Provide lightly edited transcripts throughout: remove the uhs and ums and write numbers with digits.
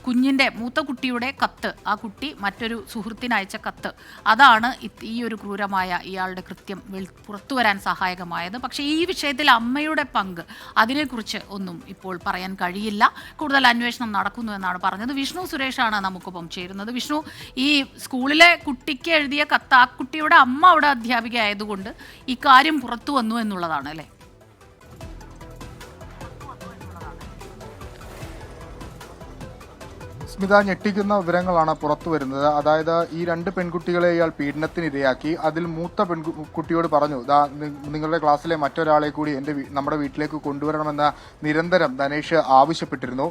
കുഞ്ഞിൻ്റെ മൂത്ത കുട്ടിയുടെ കത്ത്, ആ കുട്ടി മറ്റൊരു സുഹൃത്തിന് അയച്ച കത്ത്, അതാണ് ഈ ഒരു ക്രൂരമായ ഇയാളുടെ കൃത്യം പുറത്തു വരാൻ സഹായകമായത്. പക്ഷേ ഈ വിഷയത്തിൽ അമ്മയുടെ പങ്ക്, അതിനെക്കുറിച്ച് ഒന്നും ഇപ്പോൾ പറയാൻ കഴിയില്ല. കൂടുതൽ അന്വേഷണം നടക്കുന്നു എന്നാണ് പറഞ്ഞത്. വിഷ്ണു സുരേഷാണ് നമുക്കൊപ്പം ചേരുന്നത്. വിഷ്ണു, ഈ സ്കൂളിലെ കുട്ടിക്ക് എഴുതിയ കത്ത്, ആ കുട്ടിയുടെ അമ്മ അവിടെ അധ്യാപിക ആയതുകൊണ്ട് ഈ കാര്യം പുറത്തു വന്നു എന്നുള്ളതാണ് അല്ലേ? സ്മിത, ഞെട്ടിക്കുന്ന വിവരങ്ങളാണ് പുറത്തു വരുന്നത്. അതായത് ഈ രണ്ട് പെൺകുട്ടികളെ ഇയാൾ പീഡനത്തിന് ഇരയാക്കി. അതിൽ മൂത്ത പെൺകുട്ടിയോട് പറഞ്ഞു, നിങ്ങളുടെ ക്ലാസ്സിലെ മറ്റൊരാളെ കൂടി നമ്മുടെ വീട്ടിലേക്ക് കൊണ്ടുവരണമെന്ന് നിരന്തരം ധനേഷ് ആവശ്യപ്പെട്ടിരുന്നു.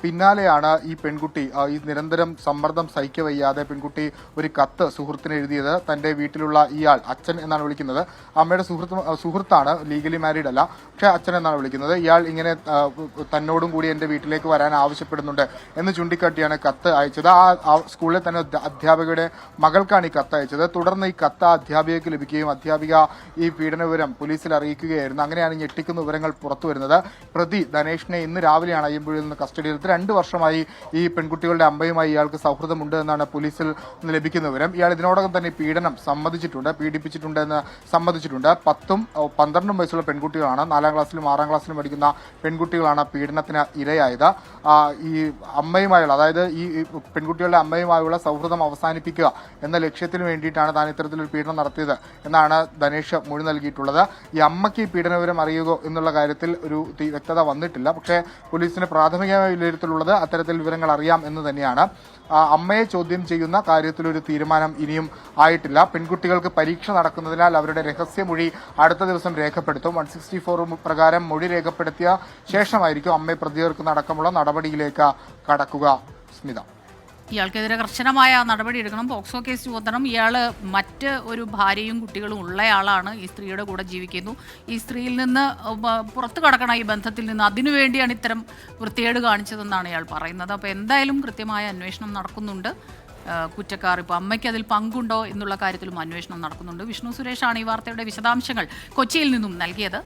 പിന്നാലെയാണ് ഈ പെൺകുട്ടി ഈ നിരന്തരം സമ്മർദ്ദം സഹിക്കവയ്യാതെ പെൺകുട്ടി ഒരു കത്ത് സുഹൃത്തിന് എഴുതിയത്. തന്റെ വീട്ടിലുള്ള ഇയാൾ, അച്ഛൻ എന്നാണ് വിളിക്കുന്നത്, അമ്മയുടെ സുഹൃത്താണ്, ലീഗലി മാരീഡ് അല്ല, പക്ഷെ അച്ഛൻ എന്നാണ് വിളിക്കുന്നത്, ഇയാൾ ഇങ്ങനെ തന്നോടും കൂടി എന്റെ വീട്ടിലേക്ക് വരാൻ ആവശ്യപ്പെടുന്നുണ്ട് എന്ന് ചൂണ്ടിക്കാട്ടിയാണ് കത്ത് അയച്ചത്. ആ സ്കൂളിലെ തന്നെ അധ്യാപികയുടെ മകൾക്കാണ് ഈ കത്ത് അയച്ചത്. തുടർന്ന് ഈ കത്ത് അധ്യാപികയ്ക്ക് ലഭിക്കുകയും അധ്യാപിക ഈ പീഡന വിവരം പോലീസിൽ അറിയിക്കുകയായിരുന്നു. അങ്ങനെയാണ് ഞെട്ടിക്കുന്ന വിവരങ്ങൾ പുറത്തു വരുന്നത്. പ്രതി ധനേഷിനെ ഇന്ന് രാവിലെയാണ് അയ്യമ്പുഴയിൽ നിന്ന് കസ്റ്റഡിയിലെടുത്ത്. 2 വർഷമായി ഈ പെൺകുട്ടികളുടെ അമ്മയുമായി ഇയാൾക്ക് സൗഹൃദമുണ്ട് എന്നാണ് പോലീസിൽ നിന്ന് ലഭിക്കുന്ന വിവരം. ഇയാൾ ഇതിനോടകം തന്നെ പീഡനം സമ്മതിച്ചിട്ടുണ്ട്, പീഡിപ്പിച്ചിട്ടുണ്ട് എന്ന് സമ്മതിച്ചിട്ടുണ്ട്. 10ഉം 12ഉം വയസ്സുള്ള പെൺകുട്ടികളാണ്, 4ാം ക്ലാസ്സിലും 6ാം ക്ലാസ്സിലും പഠിക്കുന്ന പെൺകുട്ടികളാണ് പീഡനത്തിന് ഇരയായത്. ഈ അമ്മയുമായുള്ള, അതായത് ഈ പെൺകുട്ടികളുടെ അമ്മയുമായുള്ള സൗഹൃദം അവസാനിപ്പിക്കുക എന്ന ലക്ഷ്യത്തിന് വേണ്ടിയിട്ടാണ് താൻ ഇത്തരത്തിലൊരു പീഡനം നടത്തിയത് എന്നാണ് ധനേഷ് മൊഴി നൽകിയിട്ടുള്ളത്. ഈ അമ്മയ്ക്ക് ഈ പീഡന വിവരം അറിയുകയോ എന്നുള്ള കാര്യത്തിൽ ഒരു വ്യക്തത വന്നിട്ടില്ല. പക്ഷേ പോലീസിന് പ്രാഥമികമായ വിലയിരുത്തലുള്ളത് അത്തരത്തിൽ വിവരങ്ങൾ അറിയാം എന്ന് തന്നെയാണ്. അമ്മയെ ചോദ്യം ചെയ്യുന്ന കാര്യത്തിലൊരു തീരുമാനം ഇനിയും ആയിട്ടില്ല. പെൺകുട്ടികൾക്ക് പരീക്ഷ നടക്കുന്നതിനാൽ അവരുടെ രഹസ്യമൊഴി അടുത്ത ദിവസം രേഖപ്പെടുത്തും. 164 പ്രകാരം മൊഴി രേഖപ്പെടുത്തിയ ശേഷമായിരിക്കും അമ്മയെ പ്രതി ചേർക്കുന്ന അടക്കമുള്ള നടപടിയിലേക്ക് കടക്കുക. സ്മിത, ഇയാൾക്കെതിരെ കർശനമായ നടപടി എടുക്കണം, പോക്സോ കേസ് ചുമത്തണം. ഇയാൾ മറ്റ് ഒരു ഭാര്യയും കുട്ടികളും ഉള്ളയാളാണ്, ഈ സ്ത്രീയുടെ കൂടെ ജീവിക്കുന്നു. ഈ സ്ത്രീയിൽ നിന്ന് പുറത്തു കടക്കണം, ഈ ബന്ധത്തിൽ നിന്ന്. അതിനുവേണ്ടിയാണ് ഇത്തരം വൃത്തികേട് കാണിച്ചതെന്നാണ് ഇയാൾ പറയുന്നത്. അപ്പോൾ എന്തായാലും കൃത്യമായ അന്വേഷണം നടക്കുന്നുണ്ട്. കുറ്റക്കാർ, ഇപ്പോൾ അമ്മയ്ക്ക് അതിൽ പങ്കുണ്ടോ എന്നുള്ള കാര്യത്തിലും അന്വേഷണം നടക്കുന്നുണ്ട്. വിഷ്ണു സുരേഷാണ് ഈ വാർത്തയുടെ വിശദാംശങ്ങൾ കൊച്ചിയിൽ നിന്നും നൽകിയത്.